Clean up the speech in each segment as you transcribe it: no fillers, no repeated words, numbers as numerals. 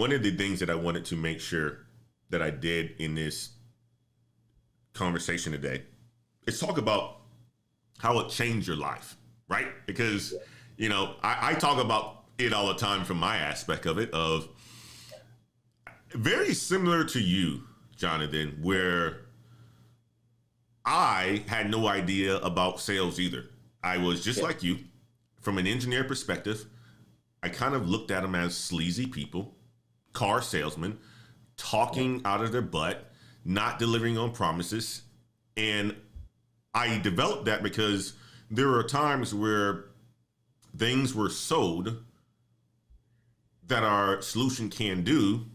one of the things that I wanted to make sure that I did in this conversation today is talk about how it changed your life, right? Because, I talk about it all the time from my aspect of it, of very similar to you, Jonathan, where I had no idea about sales either. I was just like you, from an engineer perspective. I kind of looked at them as sleazy people, car salesmen, talking out of their butt, not delivering on promises. And I developed that because there were times where things were sold that our solution can do,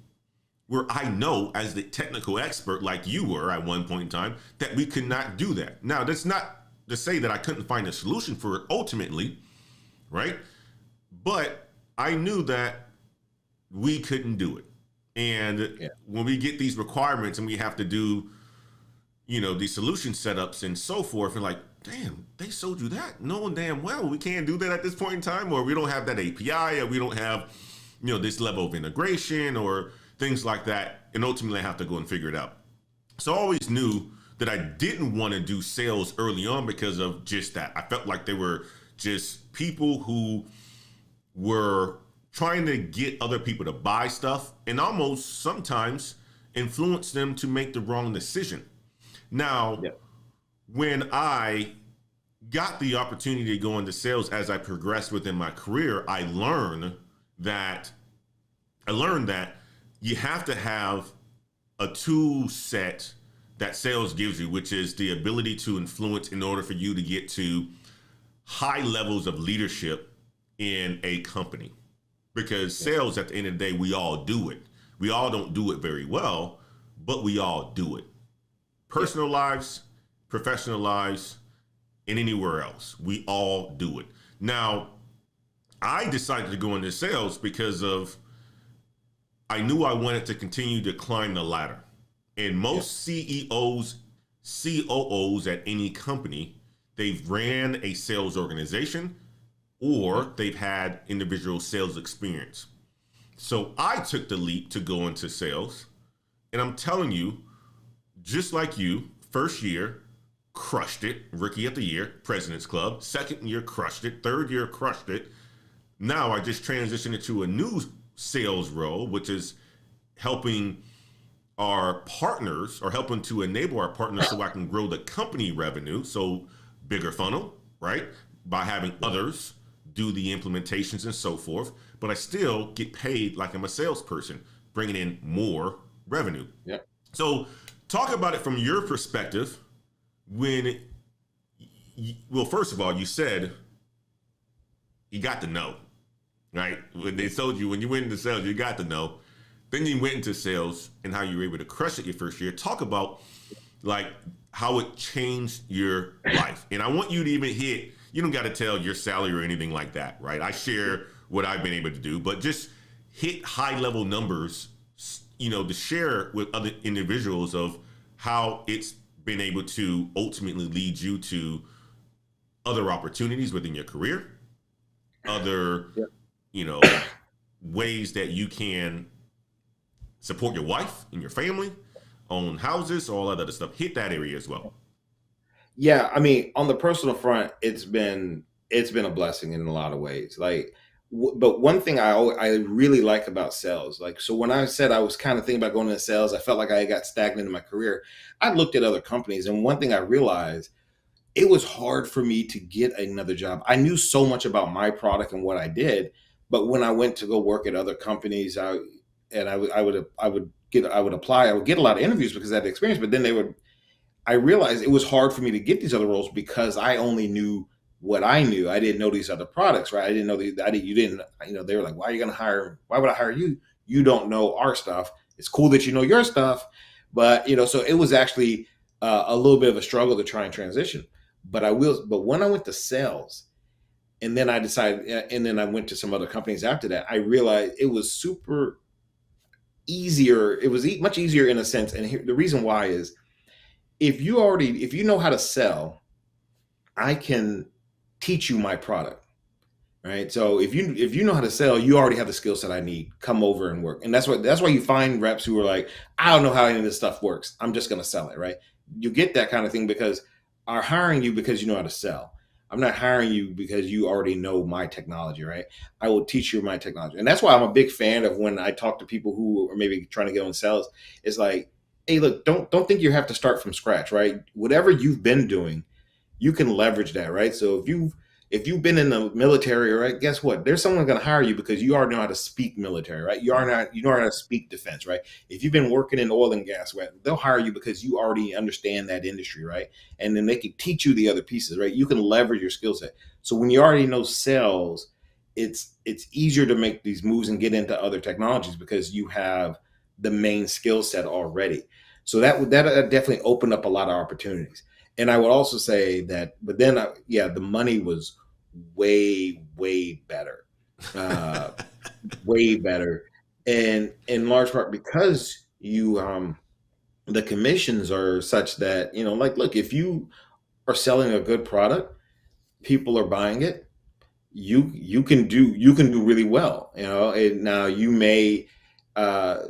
where I know as the technical expert like you were at one point in time, that we could not do that. Now, that's not to say that I couldn't find a solution for it ultimately, right? But I knew that we couldn't do it. And when we get these requirements and we have to do, these solution setups and so forth, and like, damn, they sold you that, knowing damn well we can't do that at this point in time, or we don't have that API, or we don't have, this level of integration or things like that. And ultimately I have to go and figure it out. So I always knew that I didn't want to do sales early on because of just that. I felt like they were just people who were trying to get other people to buy stuff and almost sometimes influence them to make the wrong decision. Now, when I got the opportunity to go into sales as I progressed within my career, I learned that you have to have a tool set that sales gives you, which is the ability to influence in order for you to get to high levels of leadership in a company. Because sales, at the end of the day, we all do it. We all don't do it very well, but we all do it. Personal lives, professional lives, and anywhere else, we all do it. Now, I decided to go into sales because of I knew I wanted to continue to climb the ladder. And most CEOs, COOs at any company, they've ran a sales organization or they've had individual sales experience. So I took the leap to go into sales. And I'm telling you, just like you, first year, crushed it. Rookie of the year, President's Club. Second year, crushed it. Third year, crushed it. Now I just transitioned into a new sales role, which is helping our partners or helping to enable our partners so I can grow the company revenue. So bigger funnel, right? By having others do the implementations and so forth, but I still get paid like I'm a salesperson, bringing in more revenue. Yeah. So talk about it from your perspective when, well, first of all, you said you got to know, right? When they told you, when you went into sales, you got to know. Then you went into sales and how you were able to crush it your first year. Talk about like how it changed your life. And I want you to even hit, you don't got to tell your salary or anything like that, right? I share what I've been able to do, but just hit high level numbers, to share with other individuals of how it's been able to ultimately lead you to other opportunities within your career, other, ways that you can support your wife and your family, own houses, all that other stuff. Hit that area as well. Yeah, I mean, on the personal front, it's been a blessing in a lot of ways. Like, but one thing I really like about sales, like, so when I said I was kind of thinking about going into sales, I felt like I got stagnant in my career. I looked at other companies, and one thing I realized, it was hard for me to get another job. I knew so much about my product and what I did, but when I went to go work at other companies, I would apply. I would get a lot of interviews because I had the experience, but then I realized it was hard for me to get these other roles because I only knew what I knew. I didn't know these other products, right? I didn't know they were like, why would I hire you? You don't know our stuff. It's cool that you know your stuff. But, so it was actually a little bit of a struggle to try and transition. But when I went to sales and then I went to some other companies after that, I realized it was super easier. It was much easier in a sense. And the reason why is, if you know how to sell, I can teach you my product. right? So if you know how to sell, you already have the skill set I need. Come over and work. And that's why you find reps who are like, I don't know how any of this stuff works. I'm just gonna sell it, right? You get that kind of thing because I'm hiring you because you know how to sell. I'm not hiring you because you already know my technology, right? I will teach you my technology. And that's why I'm a big fan of when I talk to people who are maybe trying to get on sales, it's like, hey, look, don't think you have to start from scratch, right? Whatever you've been doing, you can leverage that, right? So if you've been in the military, right, guess what? There's someone going to hire you because you already know how to speak military, right? You know how to speak defense, right? If you've been working in oil and gas, right, they'll hire you because you already understand that industry, right? And then they can teach you the other pieces, right? You can leverage your skill set. So when you already know sales, it's easier to make these moves and get into other technologies because you have the main skill set already. So that definitely opened up a lot of opportunities. And I would also say that, but then, yeah, the money was way better, uh, way better, and in large part because the commissions are such that like, look, if you are selling a good product, people are buying it. You can do really well, and now you may uh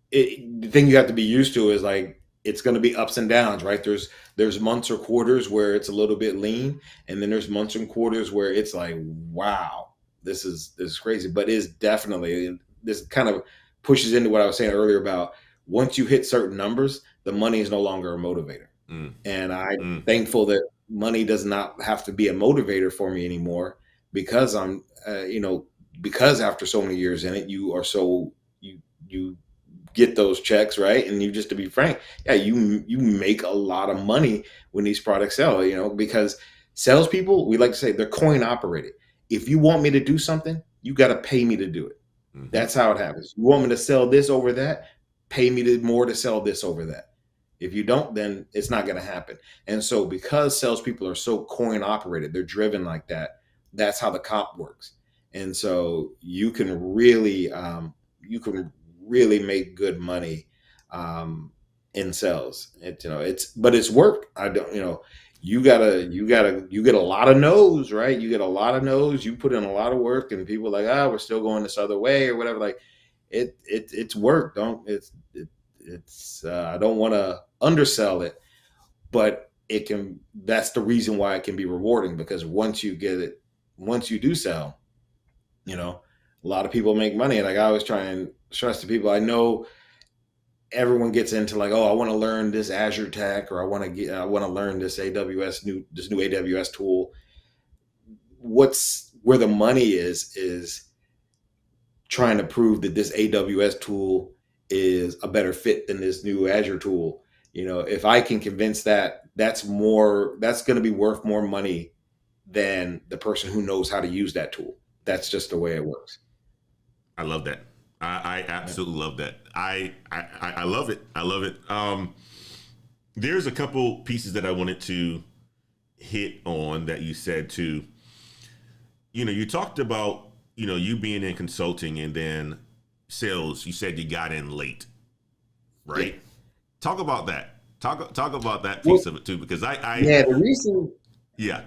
the thing you have to be used to is like it's going to be ups and downs, right? There's months or quarters where it's a little bit lean, and then there's months and quarters where it's like, wow, this is crazy. But it's definitely, this kind of pushes into what I was saying earlier about once you hit certain numbers, the money is no longer a motivator. Mm, And I'm mm. thankful that money does not have to be a motivator for me anymore because because after so many years in it, you get those checks, right? And you, just to be frank, yeah, you make a lot of money when these products sell, because salespeople, we like to say, they're coin operated. If you want me to do something, you got to pay me to do it. Hmm. That's how it happens. You want me to sell this over that, pay me more to sell this over that. If you don't, then it's not going to happen. And so, because salespeople are so coin operated, they're driven like that. That's how the comp works. And so you can really make good money in sales. But it's work. I don't, you get a lot of no's, right? You get a lot of no's. You put in a lot of work, and people are like, we're still going this other way or whatever. Like it's work. I don't want to undersell it, but that's the reason why it can be rewarding, because once you get it, once you do sell, a lot of people make money. And like I always try and stress to people, I know everyone gets into like, oh, I want to learn this Azure tech, or I want to learn this new AWS tool. What's where the money is trying to prove that this AWS tool is a better fit than this new Azure tool. If I can convince that's going to be worth more money than the person who knows how to use that tool. That's just the way it works. I love that. I Yeah. absolutely love that. I love it. I love it. There's a couple pieces that I wanted to hit on that you said too. You talked about, you being in consulting and then sales. You said you got in late, Yeah. right? Talk about that. Talk about that Well, piece of it too, because I yeah, the reason yeah.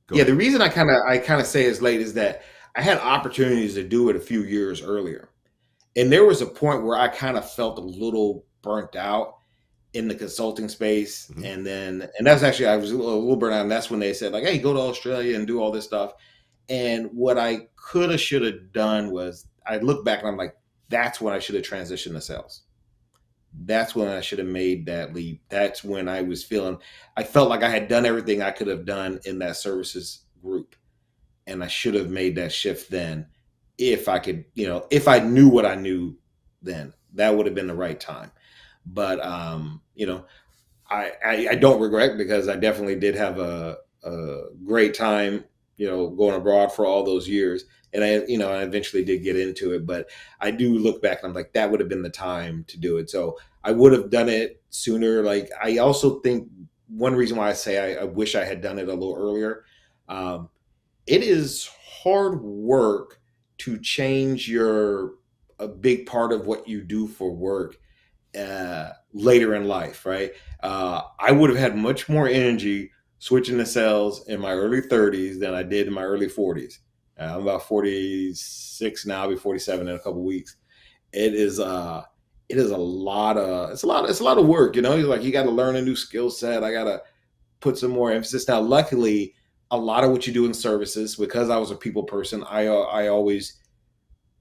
Go yeah, the ahead. reason I kind of say it's late is that I had opportunities to do it a few years earlier. And there was a point where I kind of felt a little burnt out in the consulting space. Hmm. And that's actually, I was a little burnt out. And that's when they said, like, hey, go to Australia and do all this stuff. And what I could have, should have done was, I look back and I'm like, that's when I should have transitioned to sales. That's when I should have made that leap. That's when I felt like I had done everything I could have done in that services group. And I should have made that shift then. If I could, if I knew what I knew then, that would have been the right time. But I don't regret, because I definitely did have a great time, going abroad for all those years. And I eventually did get into it, but I do look back and I'm like, that would have been the time to do it. So I would have done it sooner. Like, I also think one reason why I say I wish I had done it a little earlier, um, it is hard work to change a big part of what you do for work later in life, right? I would have had much more energy switching to sales in my early 30s than I did in my early 40s. I'm about 46 now. I'll be 47 in a couple weeks. It is it is a lot of it's a lot of work. You know, like you got to learn a new skill set. I got to put some more emphasis. Now, luckily, a lot of what you do in services, because I was a people person, I always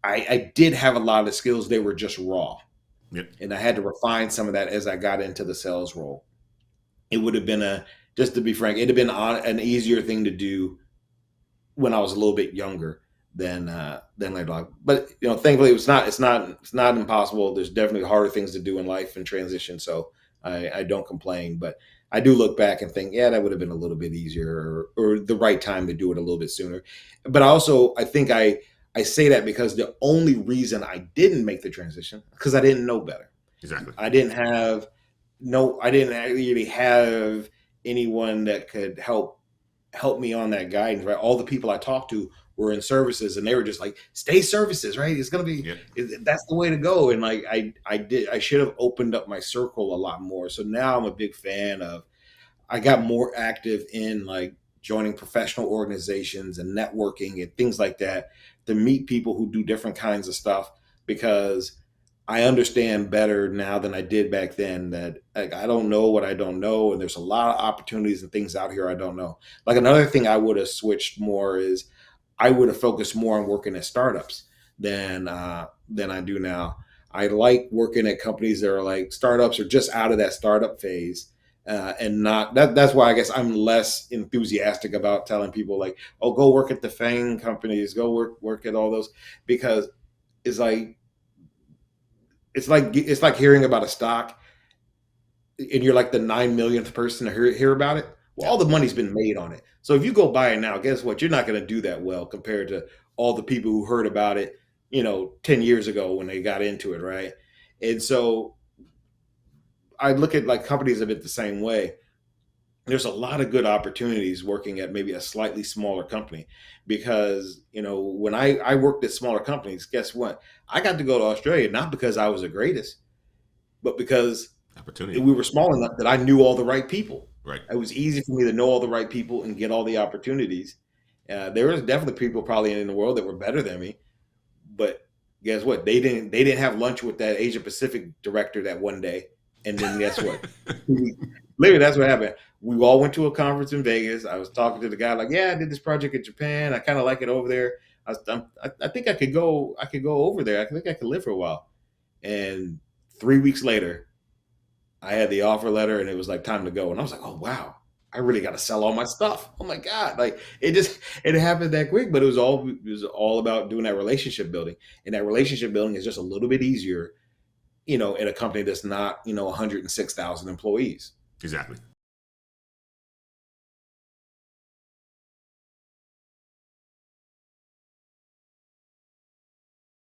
I did have a lot of skills. They were just raw, Yep. and I had to refine some of that as I got into the sales role. It would have been just to be frank, it'd have been an easier thing to do when I was a little bit younger than later on. But you know, thankfully, it's not impossible. There's definitely harder things to do in life and transition. So I don't complain, but I do look back and think, yeah, that would have been a little bit easier, or the right time to do it a little bit sooner. But also, I think I say that because the only reason I didn't make the transition because I didn't know better. Exactly. I didn't really have anyone that could help me on that guidance, right? All the people I talked to were in services and they were just like, stay services, right? It's going to be, Yep. that's the way to go. And like, I should have opened up my circle a lot more. So now I'm a big fan of, I got more active in like joining professional organizations and networking and things like that to meet people who do different kinds of stuff because I understand better now than I did back then that like I don't know what I don't know, and there's a lot of opportunities and things out here I don't know. Like another thing I would have switched more is I would have focused more on working at startups than I do now. I like working at companies that are like startups or just out of that startup phase, and not that. That's why I guess I'm less enthusiastic about telling people like, "Oh, go work at the FANG companies, go work at all those," because it's like it's like hearing about a stock and you're like the 9 millionth person to hear about it. Well, all Yep. the money's been made on it. So if you go buy it now, guess what? You're not going to do that well compared to all the people who heard about it, 10 years ago when they got into it, right? And so I look at like companies a bit the same way. There's a lot of good opportunities working at maybe a slightly smaller company because, when I worked at smaller companies, guess what? I got to go to Australia not because I was the greatest, but because Opportunity. we were small enough that I knew all the right people. Right. It was easy for me to know all the right people and get all the opportunities. There was definitely people probably in the world that were better than me, but guess what? They didn't have lunch with that Asia Pacific director that one day, and then guess what? Literally, that's what happened. We all went to a conference in Vegas. I was talking to the guy like, "Yeah, I did this project in Japan. I kind of like it over there. I think I could go. I could go over there. I think I could live for a while." And 3 weeks later, I had the offer letter and it was like time to go. And I was like, oh wow, I really got to sell all my stuff. Oh my God. Like it happened that quick, but it was all about doing that relationship building. And that relationship building is just a little bit easier, in a company that's not, 106,000 employees. Exactly.